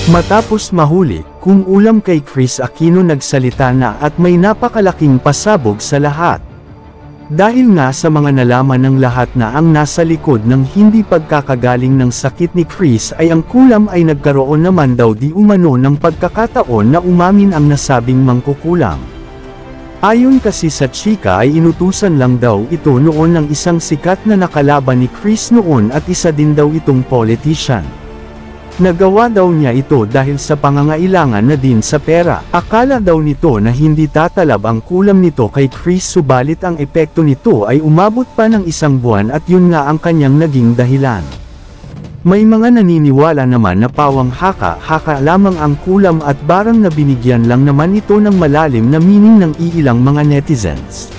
Matapos mahuli, kung ulam kay Kris Aquino nagsalita na at may napakalaking pasabog sa lahat. Dahil nga sa mga nalaman ng lahat na ang nasa likod ng hindi pagkakagaling ng sakit ni Kris ay ang kulam ay nagkaroon naman daw di umano ng pagkakataon na umamin ang nasabing mangkukulam. Ayon kasi sa chika ay inutusan lang daw ito noon ng isang sikat na nakalaban ni Kris noon at isa din daw itong politician. Nagawa daw niya ito dahil sa pangangailangan na din sa pera. Akala daw nito na hindi tatalab ang kulam nito kay Kris subalit ang epekto nito ay umabot pa ng 1 buwan at yun nga ang kanyang naging dahilan. May mga naniniwala naman na pawang haka-haka lamang ang kulam at barang na binigyan lang naman ito ng malalim na meaning ng iilang mga netizens.